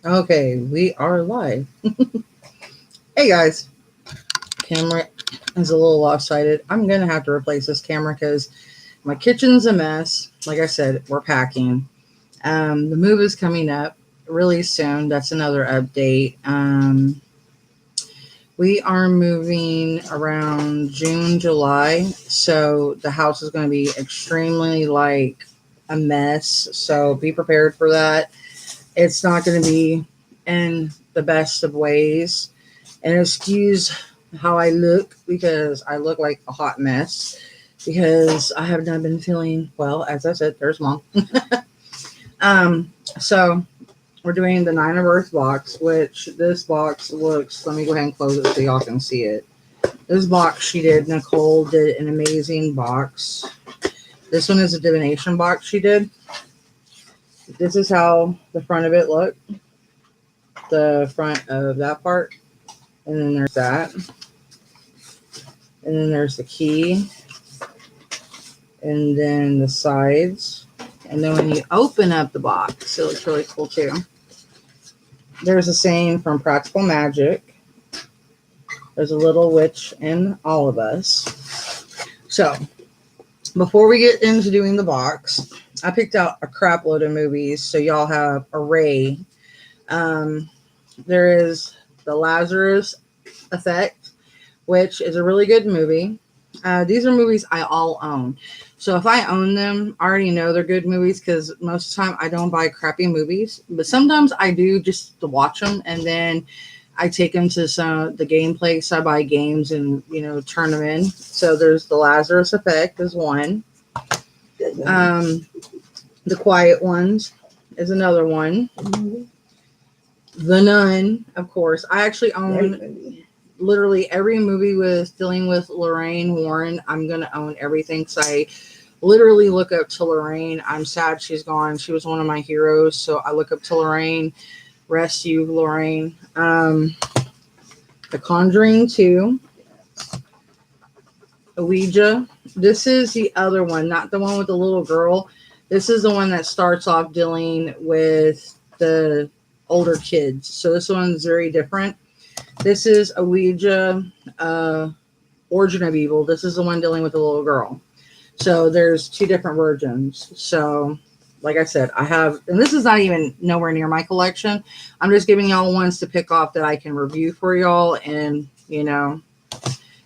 Okay, we are live. Hey guys, camera is a little lopsided. I'm gonna have to replace this camera because my kitchen's a mess. Like I said, we're packing. The move is coming up really soon. That's another update. We are moving around June, July, so the house is going to be extremely like a mess. So be prepared for that. It's not going to be in the best of ways. And excuse how I look because I look like a hot mess because I have not been feeling well. As I said, there's mom. So we're doing the Nine of Earth box, which this box looks. Let me go ahead and close it so y'all can see it. This box she did. Nicole did an amazing box. This one is a divination box she did. This is how the front of it looked. The front of that part. And then there's that. And then there's the key. And then the sides. And then when you open up the box, it looks really cool too. There's a saying from Practical Magic. There's a little witch in all of us. So, before we get into doing the box, I picked out a crap load of movies so y'all have array. There is The Lazarus Effect, which is a really good movie. These are movies I all own. So if I own them, I already know they're good movies because most of the time I don't buy crappy movies. But sometimes I do just to watch them, and then I take them to the gameplay. So I buy games and turn them in. So there's The Lazarus Effect is one. The Quiet Ones is another one. The Nun, of course. I actually own literally every movie with dealing with Lorraine Warren. I'm gonna own everything because I literally look up to Lorraine. I'm sad she's gone. She was one of my heroes, so I look up to Lorraine. Rest you, Lorraine. The Conjuring 2. Ouija. This is the other one, not the one with the little girl. This is the one that starts off dealing with the older kids. So this one's very different. This is a Ouija, Origin of Evil. This is the one dealing with the little girl. So there's two different versions. So, like I said, I have, and this is not even nowhere near my collection. I'm just giving y'all ones to pick off that I can review for y'all, and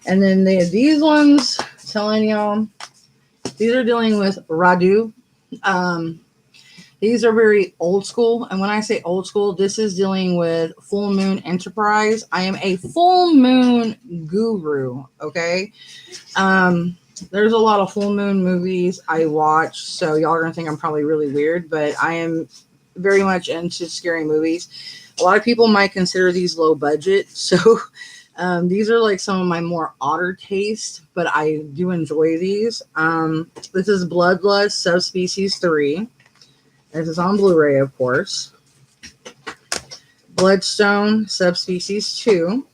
and then these ones, telling y'all, these are dealing with Radu. These are very old school. And when I say old school, this is dealing with Full Moon Enterprise. I am a full moon guru. Okay. There's a lot of full moon movies I watch. So y'all are going to think I'm probably really weird, but I am very much into scary movies. A lot of people might consider these low budget. So these are like some of my more odder taste, but I do enjoy these. This is Bloodlust Subspecies 3. This is on Blu-ray, of course. Bloodstone Subspecies 2.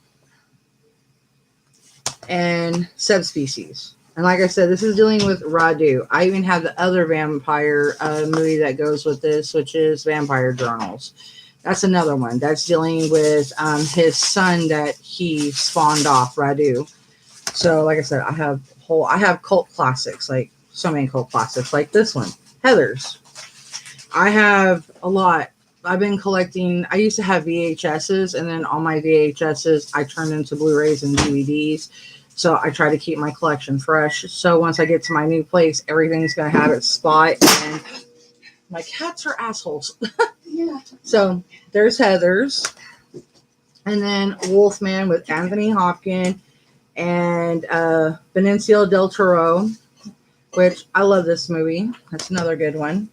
And Subspecies. And like I said, this is dealing with Radu. I even have the other vampire movie that goes with this, which is Vampire Journals. That's another one. That's dealing with his son that he spawned off, Radu. So, like I said, I have cult classics, like so many cult classics, like this one, Heathers. I have a lot. I've been collecting. I used to have VHSs, and then all my VHSs I turned into Blu-rays and DVDs. So I try to keep my collection fresh. So once I get to my new place, everything's going to have its spot. And my cats are assholes. Yeah. So there's Heathers. And then Wolfman with Anthony Hopkins and Benicio del Toro, which I love this movie. That's another good one.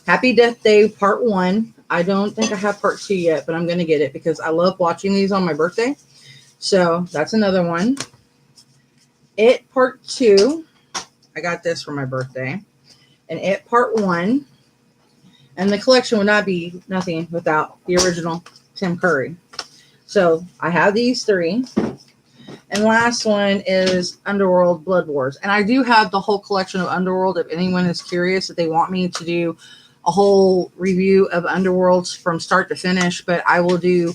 Happy Death Day Part 1. I don't think I have Part 2 yet, but I'm going to get it because I love watching these on my birthday. So that's another one. It Part 2. I got this for my birthday. And It Part 1. And the collection would not be nothing without the original Tim Curry. So I have these three. And last one is Underworld Blood Wars. And I do have the whole collection of Underworld if anyone is curious, if they want me to do a whole review of Underworlds from start to finish, but I will do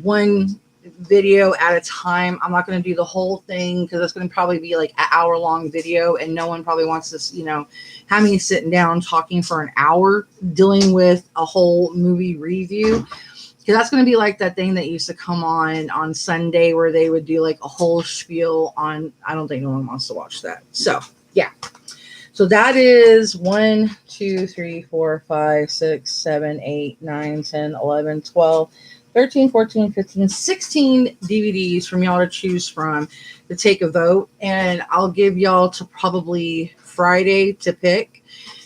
one video at a time. I'm not going to do the whole thing because it's going to probably be like an hour-long video, and no one probably wants to, have me sitting down talking for an hour dealing with a whole movie review. Because that's going to be like that thing that used to come on Sunday where they would do like a whole spiel on. I don't think no one wants to watch that. So, yeah. So that is 1, 2, 3, 4, 5, 6, 7, 8, 9, 10, 11, 12, 13, 14, 15, 16 DVDs from y'all to choose from to take a vote. And I'll give y'all to probably Friday to pick.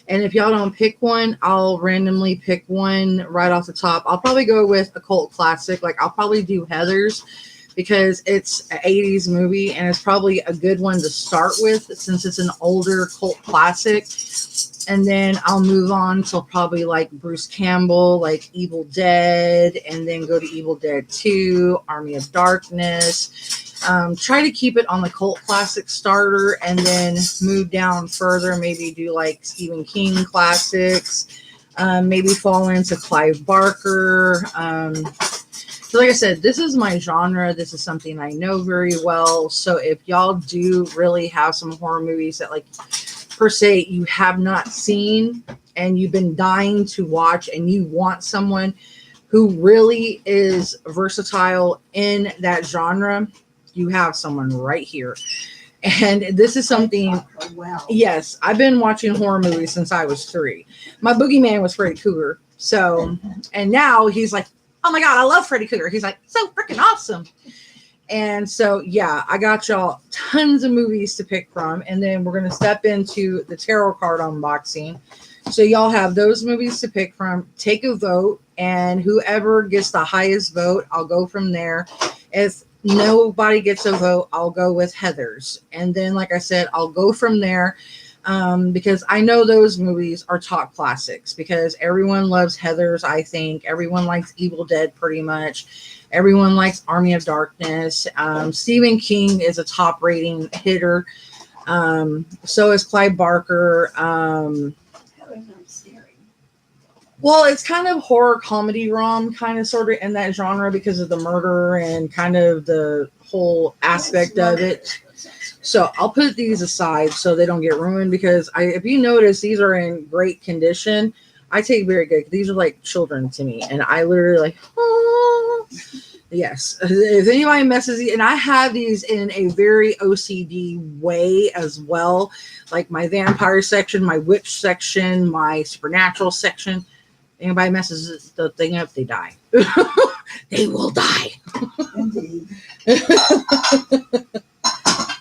And if y'all don't pick one, I'll randomly pick one right off the top. I'll probably go with a cult classic. Like I'll probably do Heathers because it's an 80s movie and it's probably a good one to start with since it's an older cult classic. And then I'll move on to probably like Bruce Campbell, like Evil Dead, and then go to Evil Dead 2, Army of Darkness. Try to keep it on the cult classic starter and then move down further. Maybe do like Stephen King classics. Maybe fall into Clive Barker. So like I said, this is my genre. This is something I know very well. So if y'all do really have some horror movies that like per se you have not seen and you've been dying to watch and you want someone who really is versatile in that genre, you have someone right here. And this is something, yes, I've been watching horror movies since I was 3. My boogeyman was Freddy Krueger. So, and now he's like, oh my God, I love Freddy Krueger. He's like, so freaking awesome. And so, yeah, I got y'all tons of movies to pick from. And then we're going to step into the tarot card unboxing. So y'all have those movies to pick from. Take a vote. And whoever gets the highest vote, I'll go from there. If nobody gets a vote, I'll go with Heathers. And then, like I said, I'll go from there. Because I know those movies are top classics because everyone loves Heathers. I think everyone likes Evil Dead pretty much. Everyone likes Army of Darkness. Stephen King is a top rating hitter. So is Clive Barker. Well, it's kind of horror comedy rom kind of sort of in that genre because of the murder and kind of the whole aspect of it. So I'll put these aside so they don't get ruined because if you notice, these are in great condition. I take very good. These are like children to me. And I literally like, oh. Yes. If anybody messes, and I have these in a very OCD way as well. Like my vampire section, my witch section, my supernatural section. Anybody messes the thing up, they die. They will die. Indeed.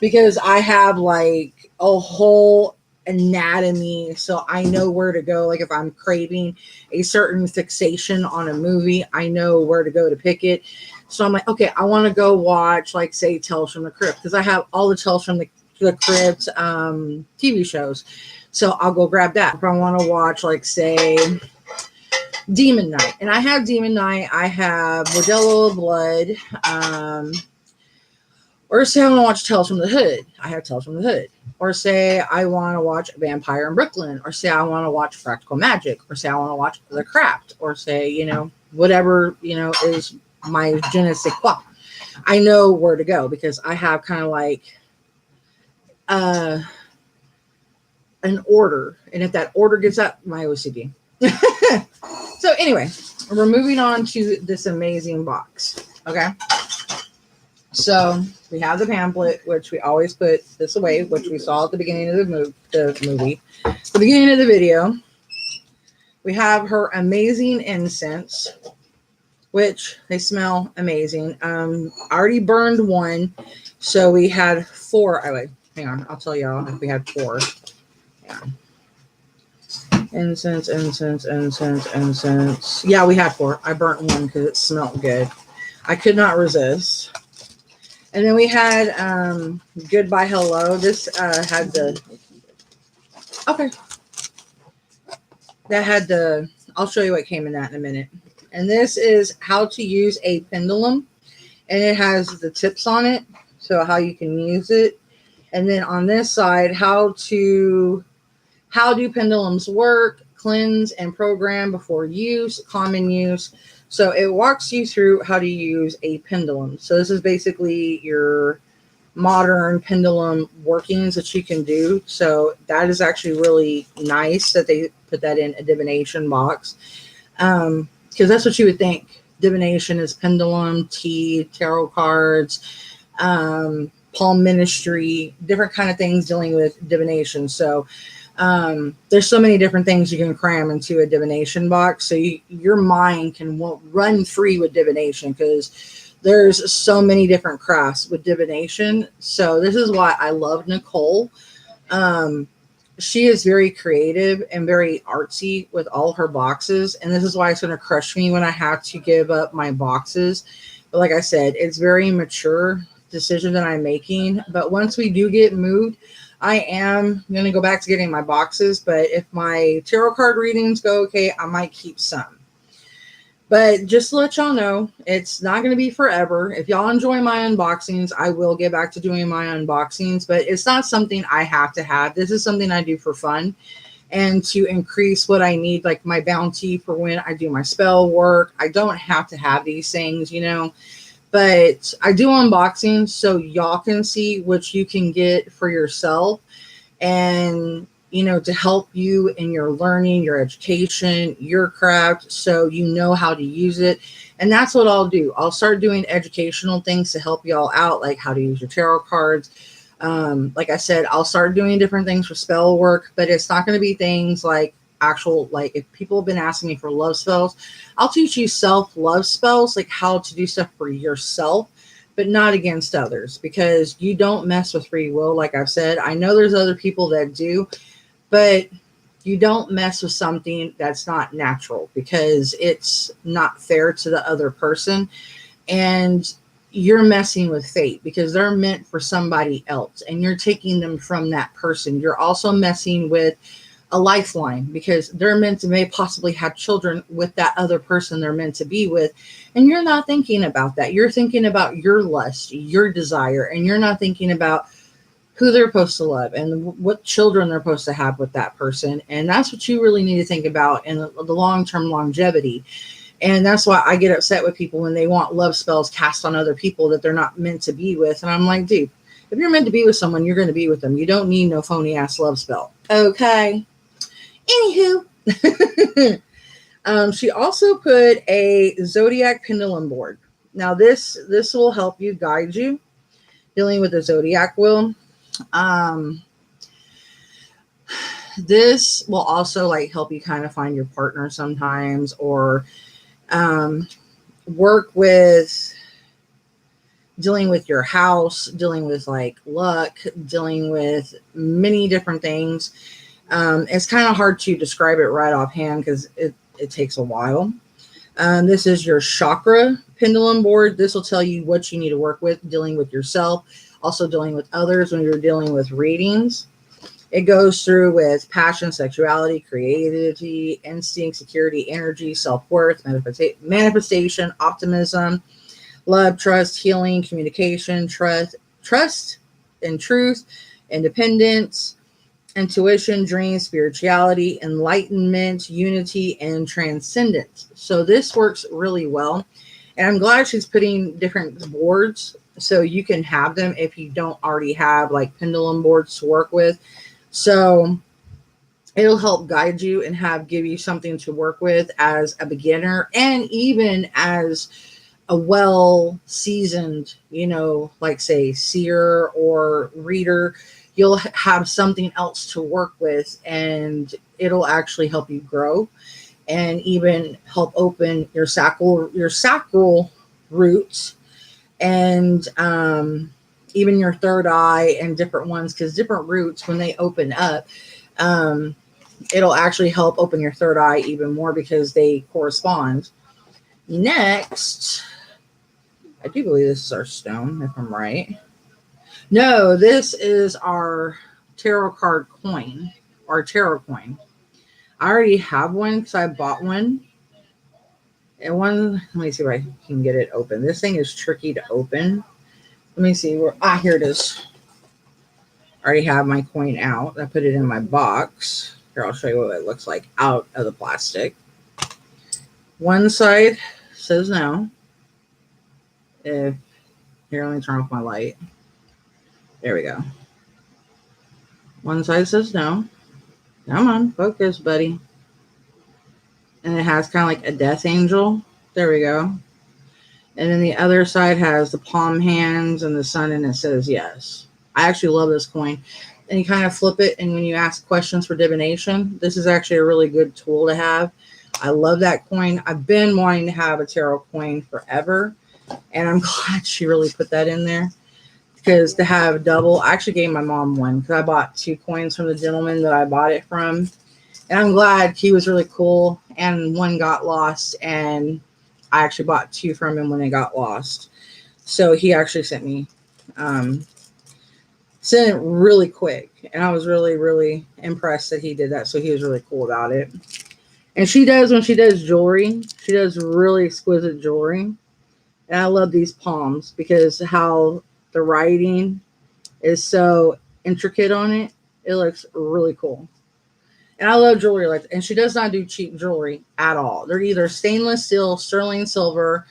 Because I have like a whole anatomy, so I know where to go. Like if I'm craving a certain fixation on a movie, I know where to go to pick it. So I'm like, okay, I want to go watch, like, say, Tales from the Crypt, because I have all the Tales from the Crypt TV shows. So I'll go grab that. If I want to watch, like, say, Demon Knight, and I have Demon Knight, I have Bordello of Blood, or say I want to watch Tales from the Hood, I have Tales from the Hood. Or say I want to watch Vampire in Brooklyn, or say I want to watch Practical Magic, or say I want to watch The Craft, or say, whatever, is my je ne sais quoi. I know where to go because I have kind of like an order. And if that order gets up, my OCD. So anyway, we're moving on to this amazing box. Okay. So we have the pamphlet, which we always put this away, which we saw at the beginning of the movie, the beginning of the video. We have her amazing incense, which they smell amazing. I already burned one, so we had 4. Hang on, I'll tell y'all if we had 4. Yeah. Incense. Yeah, we had 4. I burnt one because it smelled good. I could not resist. And then we had Goodbye Hello. This had the... Okay. That had the... I'll show you what came in that in a minute. And this is how to use a pendulum. And it has the tips on it. So how you can use it. And then on this side, how do pendulums work, cleanse and program before use, common use. So it walks you through how to use a pendulum. So this is basically your modern pendulum workings that you can do. So that is actually really nice that they put that in a divination box. Because that's what you would think. Divination is pendulum, tea, tarot cards, palm ministry, different kind of things dealing with divination. So there's so many different things you can cram into a divination box. So your mind can run free with divination, because there's so many different crafts with divination. So this is why I love Nicole. She is very creative and very artsy with all her boxes. And this is why it's going to crush me when I have to give up my boxes. But like I said, it's very mature decision that I'm making. But once we do get moved, I am going to go back to getting my boxes. But if my tarot card readings go okay, I might keep some. But just to let y'all know, it's not going to be forever. If y'all enjoy my unboxings, I will get back to doing my unboxings. But it's not something I have to have. This is something I do for fun and to increase what I need, like my bounty for when I do my spell work. I don't have to have these things, you know. But I do unboxings so y'all can see what you can get for yourself, and you know, to help you in your learning, your education, your craft, so you know how to use it. And that's what I'll do. I'll start doing educational things to help y'all out, like how to use your tarot cards. Like I said, I'll start doing different things for spell work, but it's not going to be things like actual, like if people have been asking me for love spells, I'll teach you self-love spells, like how to do stuff for yourself, but not against others, because you don't mess with free will. Like I've said, I know there's other people that do, but you don't mess with something that's not natural, because it's not fair to the other person. And you're messing with fate, because they're meant for somebody else and you're taking them from that person. You're also messing with a lifeline, because they're meant to may possibly have children with that other person they're meant to be with. And you're not thinking about that. You're thinking about your lust, your desire, and you're not thinking about who they're supposed to love and what children they're supposed to have with that person. And that's what you really need to think about in the long-term longevity. And that's why I get upset with people when they want love spells cast on other people that they're not meant to be with. And I'm like, dude, if you're meant to be with someone, you're going to be with them. You don't need no phony ass love spell. Okay. Anywho, she also put a zodiac pendulum board. Now this will help you, guide you dealing with the zodiac wheel. This will also like help you kind of find your partner sometimes, or work with dealing with your house, dealing with like luck, dealing with many different things. It's kind of hard to describe it right offhand because it takes a while. This is your chakra pendulum board. This will tell you what you need to work with, dealing with yourself, also dealing with others when you're dealing with readings. It goes through with passion, sexuality, creativity, instinct, security, energy, self-worth, manifestation, optimism, love, trust, healing, communication, trust and truth, independence, intuition, dreams, spirituality, enlightenment, unity, and transcendence. So this works really well. And I'm glad she's putting different boards so you can have them if you don't already have like pendulum boards to work with. So it'll help guide you and give you something to work with as a beginner, and even as a well-seasoned, you know, like say seer or reader. You'll have something else to work with, and it'll actually help you grow and even help open your sacral roots, and even your third eye and different ones, because different roots, when they open up, it'll actually help open your third eye even more because they correspond. Next, I do believe this is our stone, if I'm right. No, this is our tarot card coin, or tarot coin. I already have one because I bought one. And one, let me see if I can get it open. This thing is tricky to open. Let me see here it is. I already have my coin out. I put it in my box. Here, I'll show you what it looks like out of the plastic. One side says no. If Here, let me turn off my light. There we go. One side says no. Come on, focus, buddy. And it has kind of like a death angel. There we go. And then the other side has the palm hands and the sun, and it says yes. I actually love this coin. And you kind of flip it, and when you ask questions for divination, this is actually a really good tool to have. I love that coin. I've been wanting to have a tarot coin forever, and I'm glad she really put that in there. Because to have double, I actually gave my mom one because I bought 2 coins from the gentleman that I bought it from. And I'm glad he was really cool, and one got lost, and I actually bought 2 from him when they got lost. So he actually sent it really quick, and I was really, really impressed that he did that. So he was really cool about it. And when she does jewelry, she does really exquisite jewelry. And I love these palms because how the writing is so intricate on it. It looks really cool. And I love jewelry like that. And she does not do cheap jewelry at all. They're either stainless steel, sterling silver,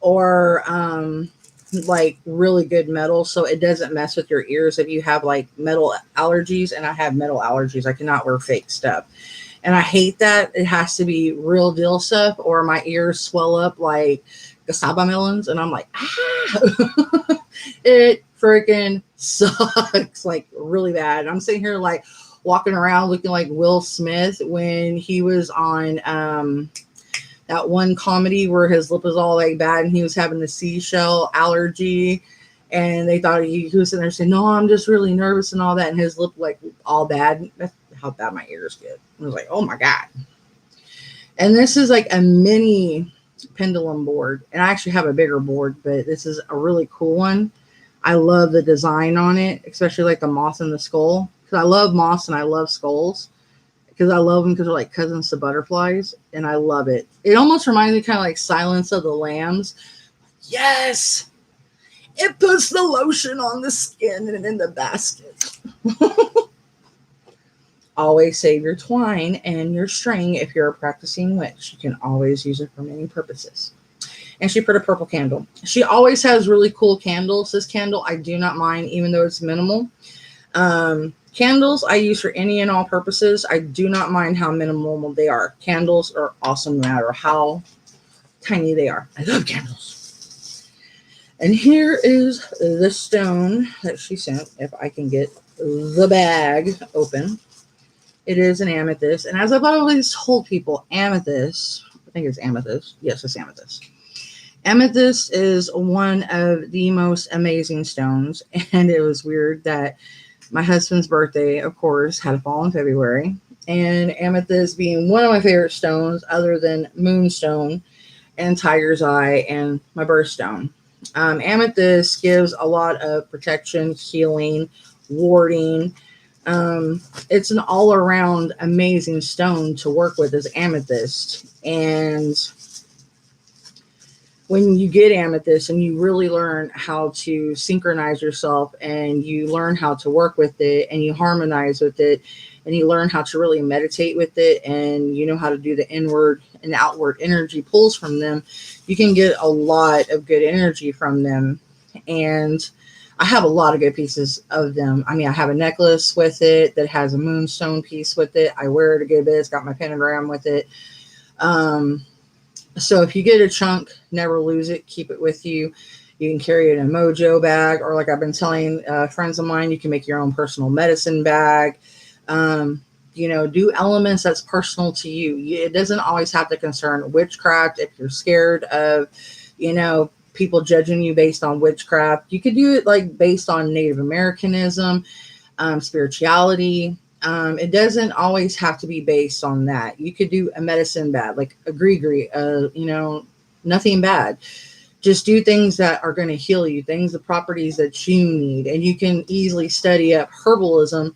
or like really good metal, so it doesn't mess with your ears if you have like metal allergies. And I have metal allergies. I cannot wear fake stuff. And I hate that. It has to be real deal stuff, or my ears swell up like gasaba melons. And I'm like, ah, it freaking sucks like really bad. I'm sitting here like walking around looking like Will Smith when he was on that one comedy where his lip was all like bad and he was having the seashell allergy, and they thought he was sitting there saying, no, I'm just really nervous and all that, and his lip like all bad. That's how bad my ears get. I was like, oh my God. And this is like a mini pendulum board, and I actually have a bigger board, but this is a really cool one. I love the design on it, especially like the moth and the skull, because I love moths and I love skulls, because I love them because they're like cousins to butterflies, and I love it. It almost reminds me kind of like Silence of the Lambs. Yes, it puts the lotion on the skin and in the basket. Always save your twine and your string if you're a practicing witch. You can always use it for many purposes. And she put a purple candle. She always has really cool candles. This candle I do not mind, even though it's minimal. Candles I use for any and all purposes. I do not mind how minimal they are. Candles are awesome no matter how tiny they are. I love candles. And here is the stone that she sent, if I can get the bag open. It is an amethyst. And as I've always told people, amethyst, I think it's amethyst. Yes, it's amethyst. Amethyst is one of the most amazing stones. And it was weird that my husband's birthday, of course, had to fall in February. And amethyst being one of my favorite stones other than moonstone and tiger's eye and my birthstone. Amethyst gives a lot of protection, healing, warding. It's an all-around amazing stone to work with as amethyst. And when you get amethyst and you really learn how to synchronize yourself, and you learn how to work with it, and you harmonize with it, and you learn how to really meditate with it, and you know how to do the inward and outward energy pulls from them, you can get a lot of good energy from them. And I have a lot of good pieces of them. I mean, I have a necklace with it that has a moonstone piece with it. I wear it a good bit. It's got my pentagram with it. So if you get a chunk, never lose it. Keep it with you. You can carry it in a mojo bag, or like I've been telling friends of mine, you can make your own personal medicine bag. Do elements that's personal to you. It doesn't always have to concern witchcraft. If you're scared of, people judging you based on witchcraft, you could do it like based on Native Americanism, spirituality. It doesn't always have to be based on that. You could do a medicine bag, like a gree-gree, nothing bad. Just do things that are going to heal you, the properties that you need. And you can easily study up herbalism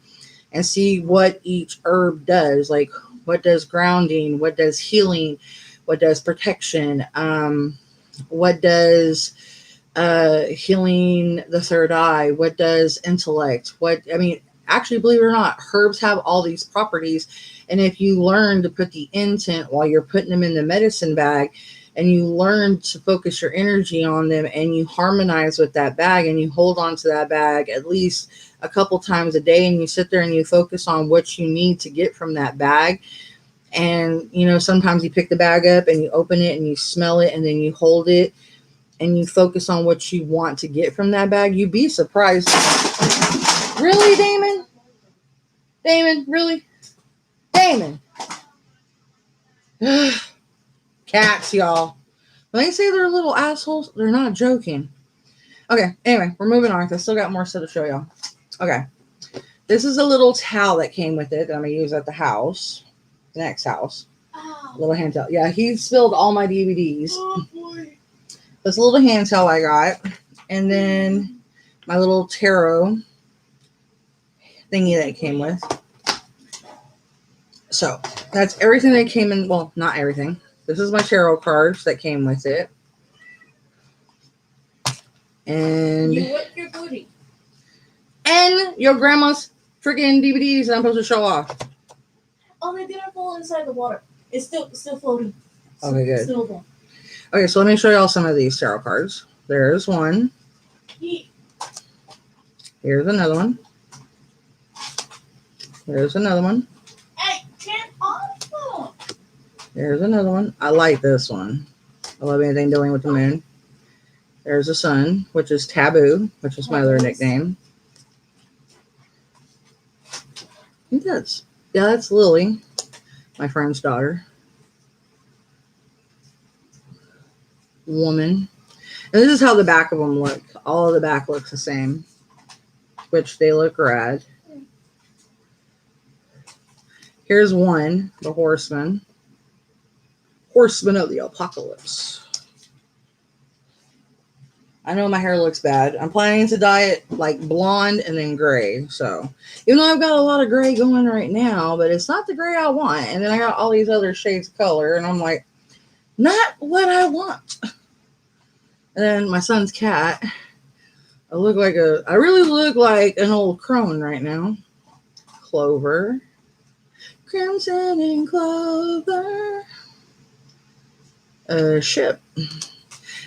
and see what each herb does, like what does grounding, what does healing, what does protection, what does healing the third eye, what does intellect, Actually, believe it or not, herbs have all these properties. And if you learn to put the intent while you're putting them in the medicine bag, and you learn to focus your energy on them, and you harmonize with that bag, and you hold on to that bag at least a couple times a day, and you sit there and you focus on what you need to get from that bag. And sometimes you pick the bag up and you open it and you smell it, and then you hold it and you focus on what you want to get from that bag. You'd be surprised. Really, Damon? Damon, really? Damon. Cats, y'all. When they say they're little assholes, they're not joking. Okay, anyway, we're moving on. I still got more stuff to show y'all. Okay. This is a little towel that came with it that I'm going to use at the house. The next house. Oh. Little hand towel. Yeah, he spilled all my DVDs. Oh boy. This little hand towel I got. And then my little tarot thingy that it came with. So, that's everything that came in. Well, not everything. This is my tarot cards that came with it. And You wet your booty. And your grandma's freaking DVDs that I'm supposed to show off. Oh, they didn't fall inside the water. It's still floating. Okay, good. Still there. Okay, so let me show y'all some of these tarot cards. There's one. Here's another one. There's another one. Hey, turn off. There's another one. I like this one. I love anything dealing with the moon. There's a sun, which is Taboo, which is my other nickname. I think that's, yeah, that's Lily, my friend's daughter. Woman. And this is how the back of them look. All of the back looks the same, which they look rad. Here's one, the horseman. Horseman of the apocalypse. I know my hair looks bad. I'm planning to dye it like blonde and then gray. So even though I've got a lot of gray going right now, but it's not the gray I want. And then I got all these other shades of color and I'm like, not what I want. And then my son's cat. I really look like an old crone right now. Clover. Crimson and clover. Ship.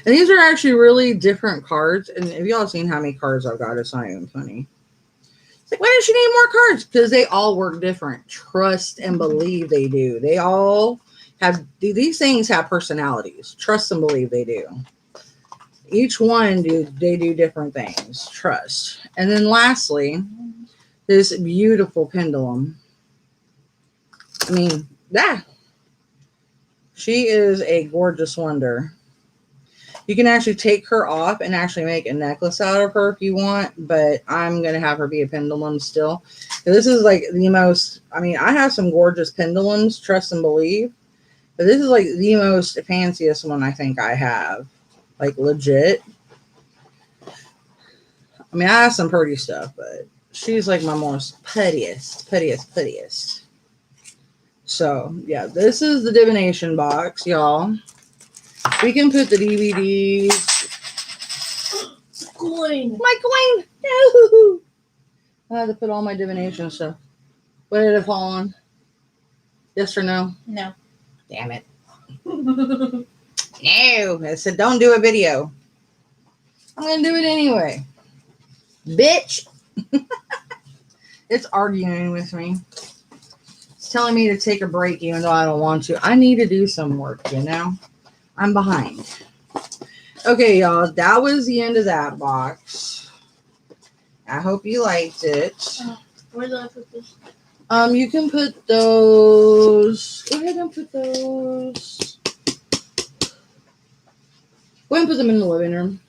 And these are actually really different cards. And if y'all seen how many cards I've got, it's not even funny. It's like, why don't you need more cards? Because they all work different. Trust and believe they do. They all have, these things have personalities. Trust and believe they do. Each one, they do different things. Trust. And then lastly, this beautiful pendulum. I mean, she is a gorgeous wonder. You can actually take her off and actually make a necklace out of her if you want, but I'm going to have her be a pendulum still. This is like the most, I mean, I have some gorgeous pendulums, trust and believe, but this is like the most fanciest one I think I have. Like legit. I mean, I have some pretty stuff, but she's like my most puttiest. So, yeah, this is the divination box, y'all. We can put the DVDs. Coin. My coin! No! I had to put all my divination stuff. What did it fall on? Yes or no? No. Damn it. No! I said don't do a video. I'm going to do it anyway. Bitch! It's arguing with me. It's telling me to take a break even though I don't want to. I need to do some work, you know? I'm behind. Okay, y'all. That was the end of that box. I hope you liked it. Where do I put this? You can put those. Go ahead and put those. Go ahead and put them in the living room.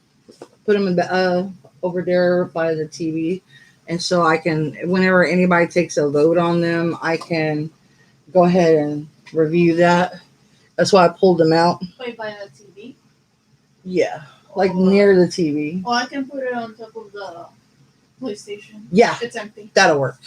Put them in over there by the TV. And so I can, whenever anybody takes a vote on them, I can go ahead and review that. That's why I pulled them out. Wait, by the TV? Yeah, like near the TV. Oh, I can put it on top of the PlayStation. Yeah, It's empty. that'll work.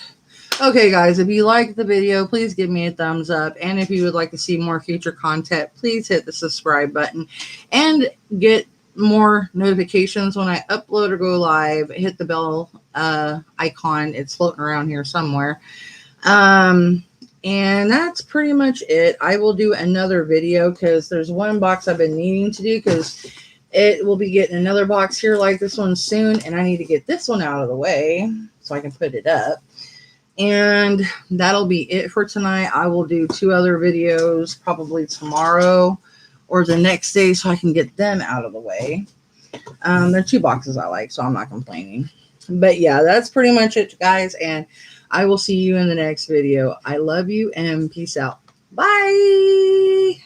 Okay, guys, if you liked the video, please give me a thumbs up. And if you would like to see more future content, please hit the subscribe button and get more notifications when I upload or go live. Hit the bell icon. It's floating around here somewhere. And that's pretty much it. I will do another video because there's one box I've been needing to do because it will be getting another box here like this one soon. And I need to get this one out of the way so I can put it up. And that'll be it for tonight. I will do 2 other videos probably tomorrow or the next day so I can get them out of the way. They're 2 boxes I like, so I'm not complaining. But yeah, that's pretty much it, guys. And I will see you in the next video. I love you and peace out. Bye.